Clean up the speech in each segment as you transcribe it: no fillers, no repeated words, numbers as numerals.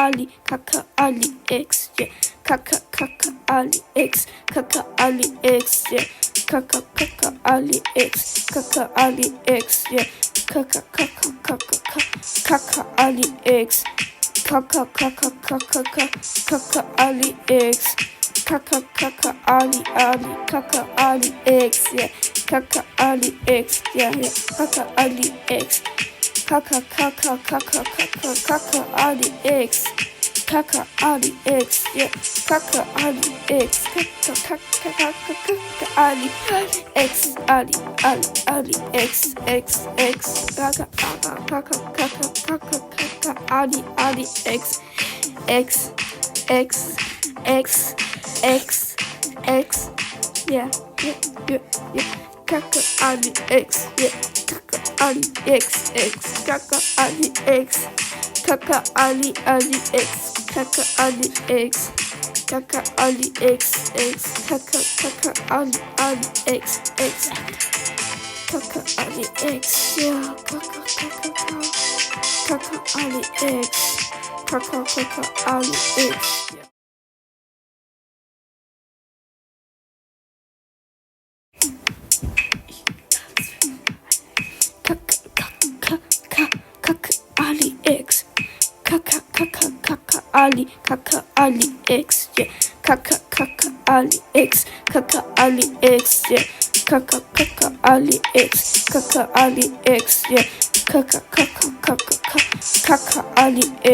Ali, Kaka Ali X, yeah. Kaka Ali X, Kaka Ali X, yeah. Kaka Ali X, Kaka Ali X, yeah. Kaka Ali X, Kaka Ali X, Kaka Ali Kaka Ali X, yeah. Kaka Ali X, yeah, yeah. Kaka Ali X, Kaka Ali X, Kaka Ali X, yeah. Kaka Ali X, Kaka Ali X, Ali X, Kaka Ali X, X, yeah, Kaka Ali X, yeah. Kaka Ali X, Kaka Ali X, Kaka Ali X, Kaka Ali X, Kaka Ali X, Kaka Ali X, Kaka Ali X, yeah. Kaka Ali X, Kaka Ali X, yeah. Ali X, Ali, Ali X, yeah. Ali X, Ali X, yeah. Ali X, Ali X, yeah. Ali X, Ali X, Ali X, yeah. Ali X, yeah, yeah. Ali X. Kaka Ali X, Ali X, yeah. Ali X, Ali X, Ali X, Ali X, yeah. Kaka Ali X, yeah.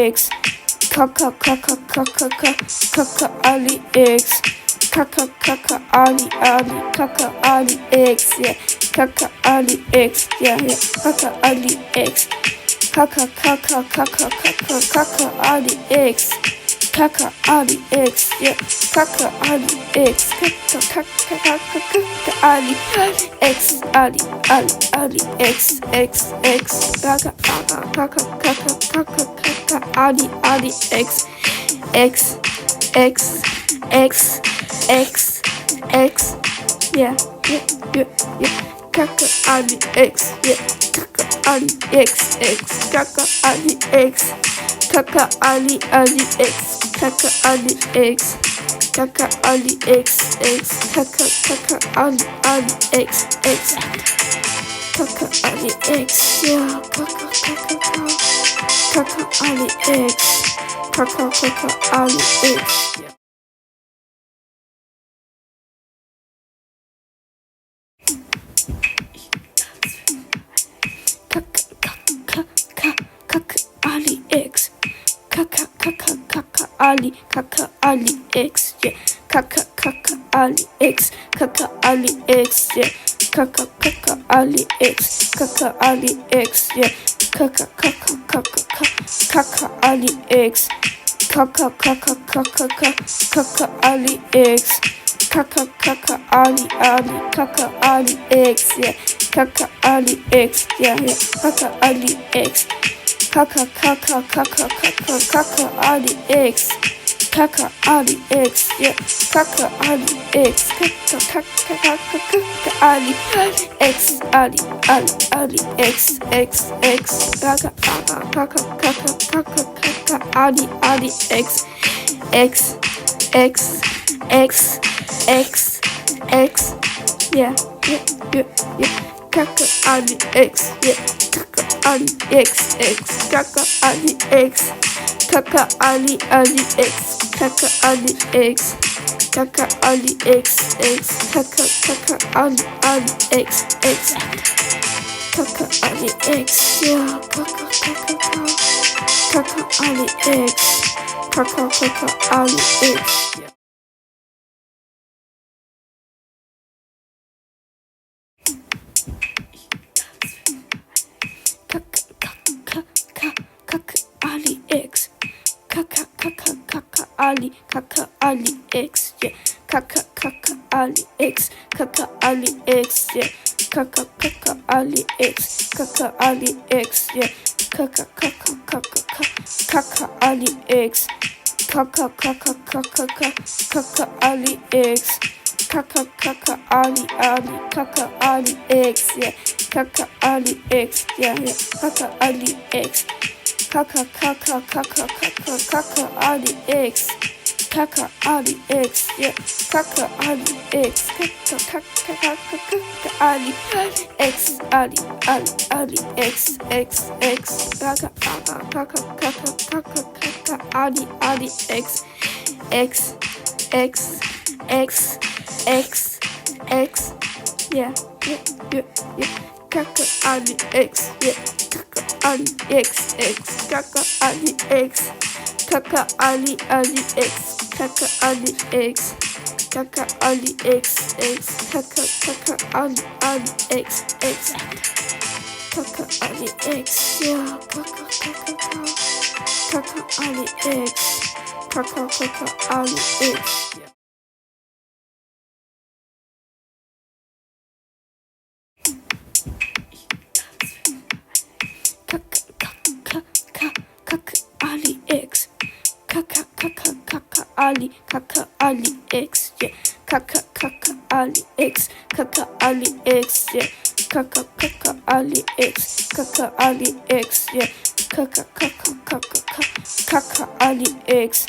Ali X, Kaka Ali X, Kaka Ali X, Kaka Ali X, Kaka Ali X, Kaka Ali X, Kaka Ali X, yeah. Kaka Ali X, Kaka Ali X, yeah. Ali X, Ali X, yeah. Ali X, Ali X, yeah. Ali X, Ali X, yeah. Ali X, Ali X, Ali X, yeah. Ali X, yeah, yeah. Ali X. Kaka Ali X, Ali X, yeah. Ali X, Ali X, Ali X, Ali X, yeah. Kaka Ali X, yeah. Ali X, Kaka Ali X, Kaka Ali X, Kaka Ali X, Kaka Ali X, Kaka Ali X, Kaka Ali X, yeah. Kaka Ali X, Kaka Ali X, yeah. Ali X, Ali X, yeah. Ali X, Ali X, yeah. Ali X, Ali X, yeah. Ali X, Ali X, Ali X, yeah. Ali X, yeah, yeah. Ali X. Kaka kaka kaka kaka kaka Ali X. Kaka Ali X, yeah. Kaka Ali X. Kaka kaka kaka kaka Ali X. Ali X X. Kaka kaka kaka kaka kaka kaka Ali X. X X. Yeah. Kaka Ali X, yeah. Kaka Ali X. Kaka Ali X. Kaka Ali X. Kaka Ali X. Kaka Ali X. Kaka Ali X. Kaka Ali X, yeah. Kaka Ali X. Kaka Ali X, yeah. Kaka Ali X. Kaka Ali X, yeah. Kaka Ali X. Kaka Ali X, yeah. Kaka Ali X. Kaka Ali X, yeah. Kaka Ali X. Kaka Ali X.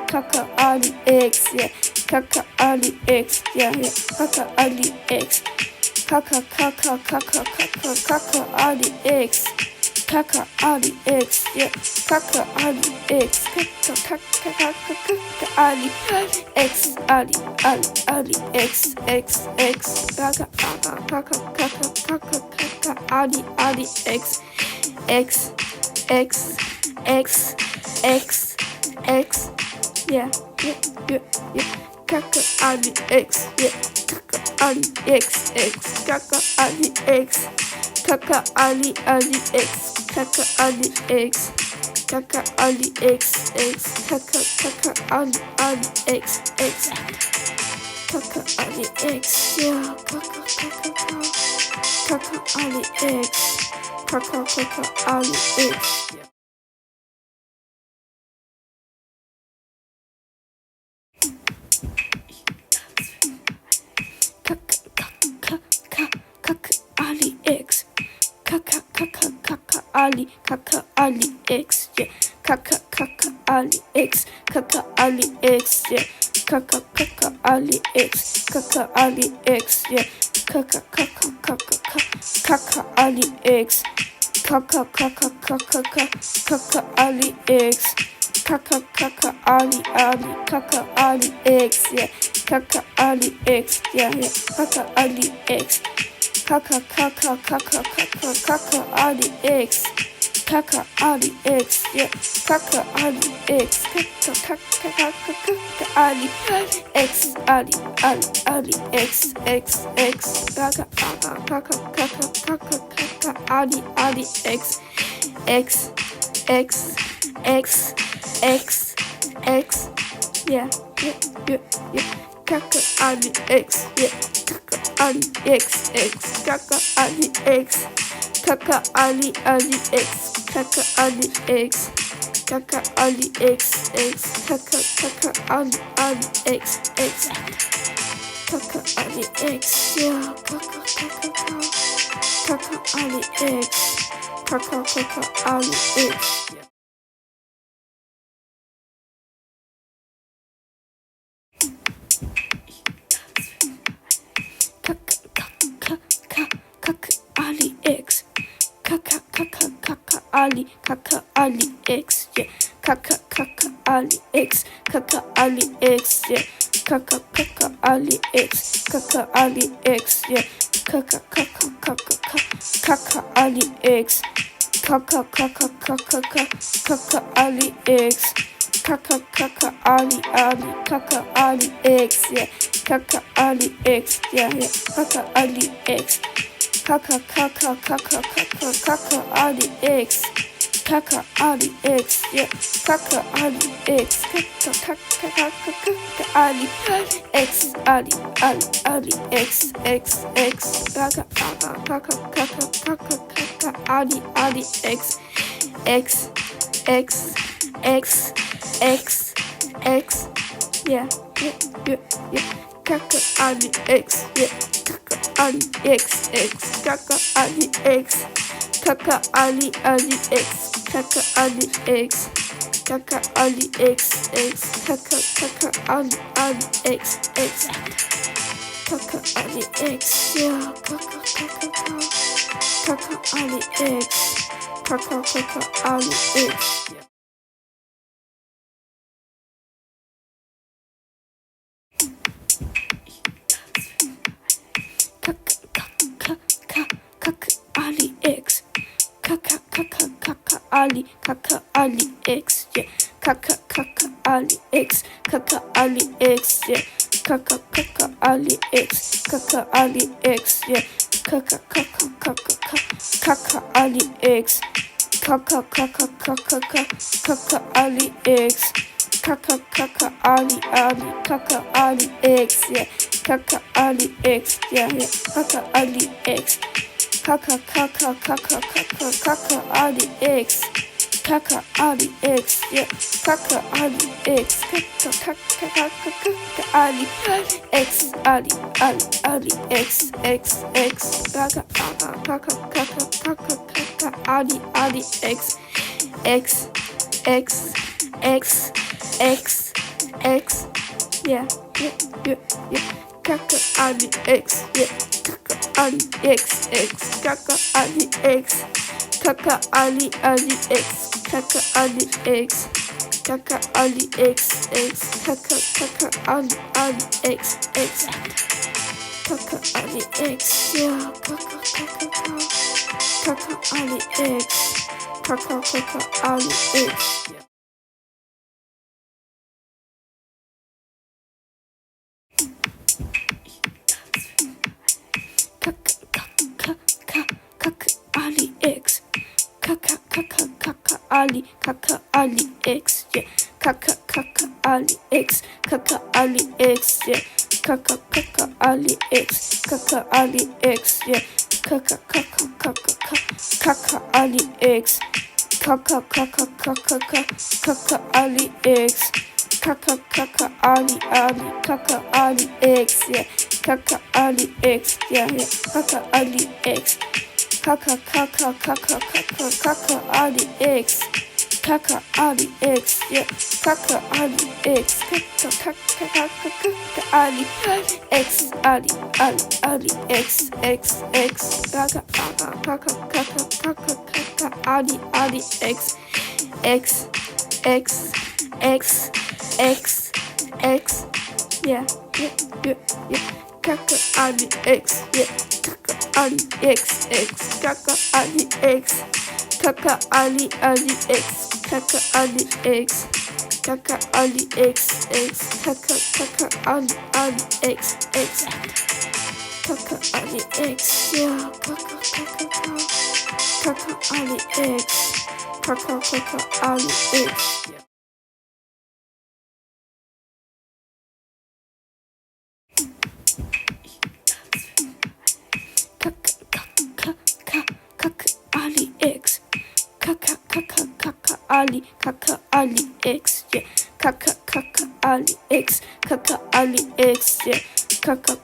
Kaka Ali X, yeah. Kaka Ali X, yeah. Kaka Ali X. Kaka Ali X. Kaka Ali X, yeah. Kaka Ali X. Kaka Ali X. Ali X. Kaka Ali X. X. Yeah. Kaka Ali X, yeah. Kaka Ali X. Kaka Ali X. Kaka Ali X. Kaka Ali X. Kaka Ali X. Kaka Ali X. Kaka Ali X, yeah. Kaka Ali X. Kaka Ali X, yeah. Kaka Ali X. Kaka Ali X, yeah. Kaka Ali X. Kaka Ali X, yeah. Kaka Ali X. Kaka Ali X, yeah. Kaka Ali X. Kaka Ali X. Kaka Ali X, yeah. Kaka Ali X, yeah. Kaka Ali X. Kaka Ali X. Kaka Ali X, yeah. Kaka Ali X. Kaka Ali X. Ali X. Kaka Ali X. X. Yeah. Kaka Ali X, yeah. Kaka Ali X. Kaka Ali X. Kaka Ali X. Kaka Ali X. Kaka Ali X. Kaka Ali X. Kaka Ali X, yeah. Kaka Ali X. Kaka Ali X, yeah. Kaka Ali X. Kaka Ali X, yeah. Kaka Ali X. Kaka Ali X, yeah. Kaka Ali X. Kaka Ali X, yeah. Kaka Ali X. Kaka Ali X. Kaka Ali X, yeah. Kaka Ali X, yeah. Kaka Ali X. Kaka Ali X. Kaka Ali X, yeah. Kaka Ali X. Kaka Ali X. Ali X. Kaka Ali X. X. Yeah. Kaka Ali X, yeah. Kaka Ali X, Kaka Ali X, Kaka Ali X, Kaka Ali X, Kaka Ali X, Kaka Ali X, Kaka Ali X, yeah. Kaka Ali X, Kaka Ali X, yeah. Kaka Ali X, Kaka Ali X, yeah. Kaka Ali X, Kaka Ali X, yeah. Kaka Ali X, Kaka Ali X, yeah. Kaka Ali X, Kaka Ali X, Kaka Ali X, yeah. Kaka Ali X, yeah, yeah. Kaka Ali X, Kaka Ali X, Kaka Ali X, yeah. Kaka Ali X, Kaka Ali X, Ali X, Kaka Ali X, yeah. Kaka Ali X, yeah. Kaka Ali X, Kaka Ali X, Kaka Ali X, Kaka Ali X, Kaka Ali X, Kaka Ali X, Kaka Ali X, yeah. Kaka Ali X, Kaka Ali X, yeah. Kaka Ali X, Kaka Ali X, yeah. Kaka Ali X, Kaka Ali X, yeah. Kaka Ali X, Kaka Ali X, yeah. Kaka Ali X, Kaka Ali X, Kaka Ali X, yeah. Kaka Ali X, yeah, yeah. Kaka Ali X, Kaka Ali X, Kaka Ali X, yeah. Kaka Ali X, Kaka Ali X, Ali X, Kaka Ali X, yeah. Kaka Ali X, yeah. Kaka Ali X, Kaka Ali X, Kaka Ali X, Kaka Ali X, Kaka Ali X, Kaka Ali X, Kaka Ali X, yeah. Kaka Ali X, Kaka Ali X, yeah. Ali X, Kaka Ali X, yeah. Kaka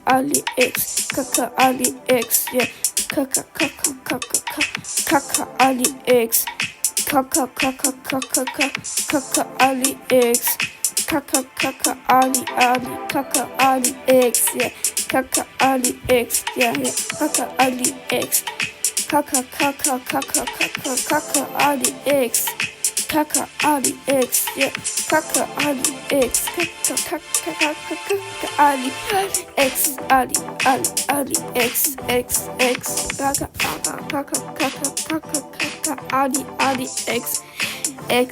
Ali X, Kaka Ali X, yeah. Kaka Ali X, Kaka Ali X, yeah. Kaka Ali X, Kaka Ali X, Kaka Ali X, yeah. Kaka Ali X, yeah, yeah. Kaka Ali X, Kaka Ali X, Kaka Ali X, yeah. Kaka Ali X, Kaka Ali X, Ali X, Kaka Ali X, yeah.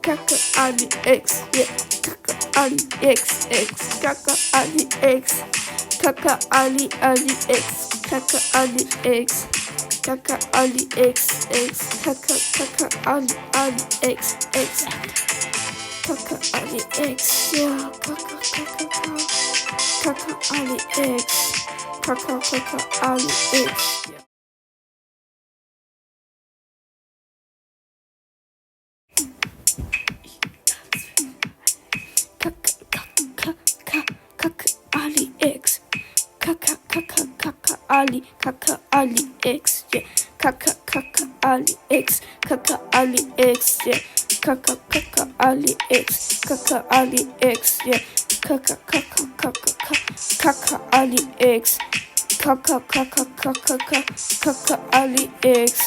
Kaka Ali X, yeah. Kaka Ali X, Kaka Ali X, Kaka Ali X, Kaka Ali X, Kaka Ali X, Kaka Ali X, Kaka Ali X, yeah. Kaka Ali X, Kaka Ali X, yeah. Ali, Kaka Ali X, yeah. Kaka Ali X, Kaka Ali X, yeah. Kaka Ali X, Kaka Ali X, yeah. Kaka Ali X, Kaka Ali X,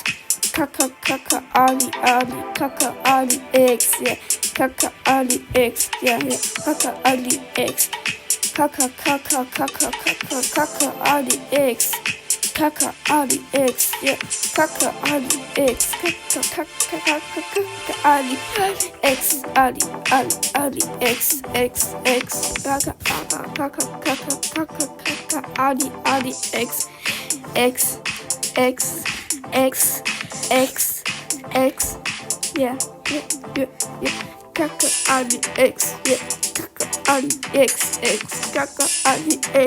Kaka Ali X, yeah. Kaka Ali X, yeah, yeah. Kaka Ali X, Kaka Ali X, Kaka Ali X, yeah. Kaka Ali X, Kaka Ali X, Ali X, Kaka Ali X, X, yeah. Kaka Ali X, yeah. Kaka Ali X, Kaka Ali X,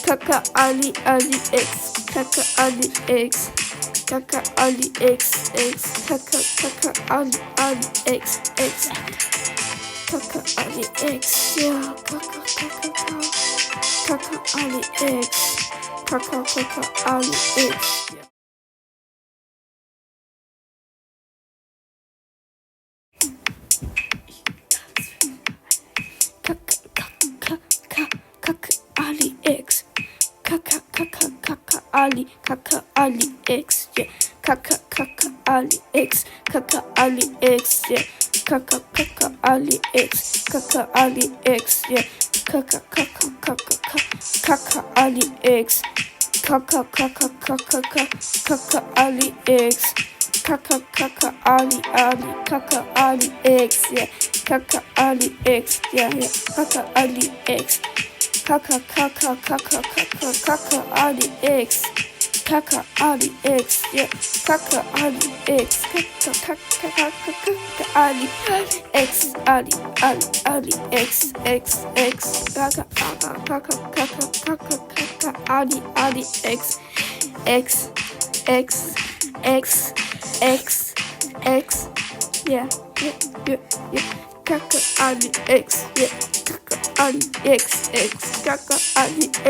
Kaka Ali X, Kaka Ali X, Kaka Ali X, Kaka Ali X, Kaka Ali X, yeah. Kaka Ali X, Kaka Ali X, yeah. Kaka Ali X, Kaka Ali X, yeah. Kaka Ali X, Kaka Ali X, yeah. Kaka Ali X, Kaka Ali X, yeah. Kaka Ali X, Kaka Ali X, Kaka Ali X, yeah. Kaka Ali X, yeah, yeah. Kaka Ali X, Kaka Ali X, Kaka Ali X, yeah. Kaka Ali X, Kaka Ali X, Ali X, Kaka Ali X, yeah. Kaka Ali X, yeah. Kaka Ali X, Kaka Ali X,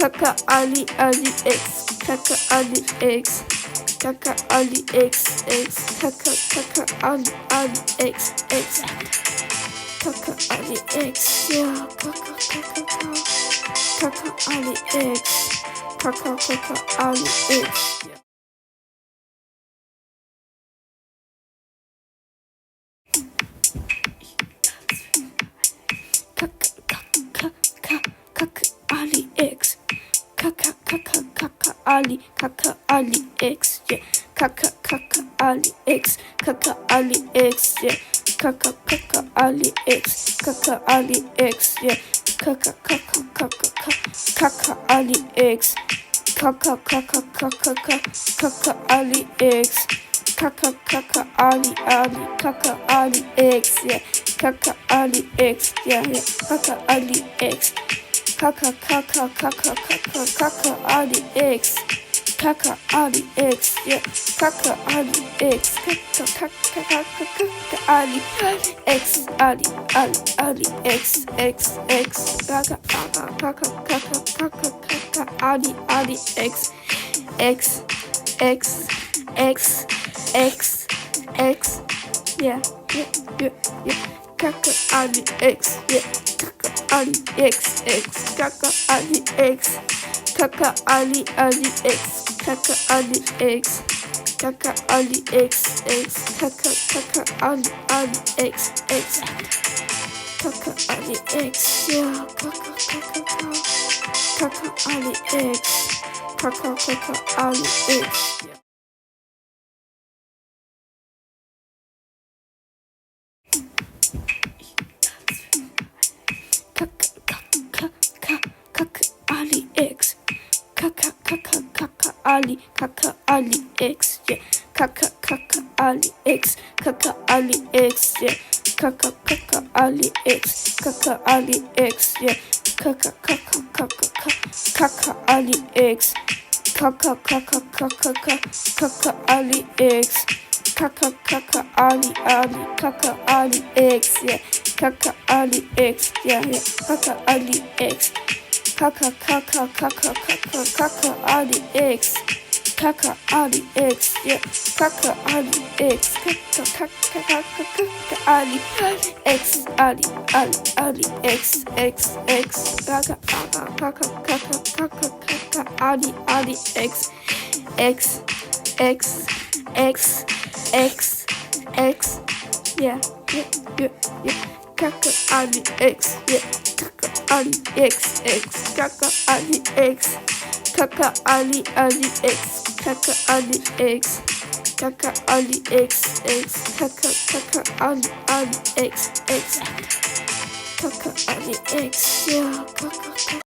Kaka Ali X, Kaka Ali X, Kaka Ali X, Kaka Ali X, Kaka Ali X, yeah. Kaka Ali X, Kaka Ali X, yeah. Kaka Ali X, Kaka Ali X, yeah. Kaka Ali X, Kaka Ali X, yeah. Kaka Ali X, Kaka Ali X, yeah. Kaka Ali X, Kaka Ali X, Kaka Ali X, yeah. Kaka Ali X, yeah, yeah. Kaka Ali X, Kaka Ali X, Kaka Ali X, yeah. Kaka Ali X, Kaka Ali X, Ali X, Kaka Ali X, yeah. Kaka Ali X, yeah. Kaka Ali X, Kaka Ali X, Kaka Ali X, Kaka Ali X, Kaka Ali X, Kaka Ali X, Kaka Ali X, yeah. Kaka Ali X, Kaka Ali X, yeah. Kaka Ali X, Kaka Ali X, yeah. Kaka Ali X, Kaka Ali X, yeah. Kaka Ali X, Kaka Ali X, yeah. Kaka Ali X, Kaka Ali X, Kaka Ali X, yeah. Kaka Ali X, yeah, yeah. Kaka Ali X, Kaka Ali X. Kaka Ali X, yeah. Kaka Ali X. Kaka Ali X. Ali X. Kaka Ali X. X. Yeah. Kaka Ali X, yeah. Kaka Ali X. Kaka Ali X. Kaka Ali X. Kaka Ali X. Kaka Ali X. Kaka Ali X. Kaka Ali X, yeah. Kaka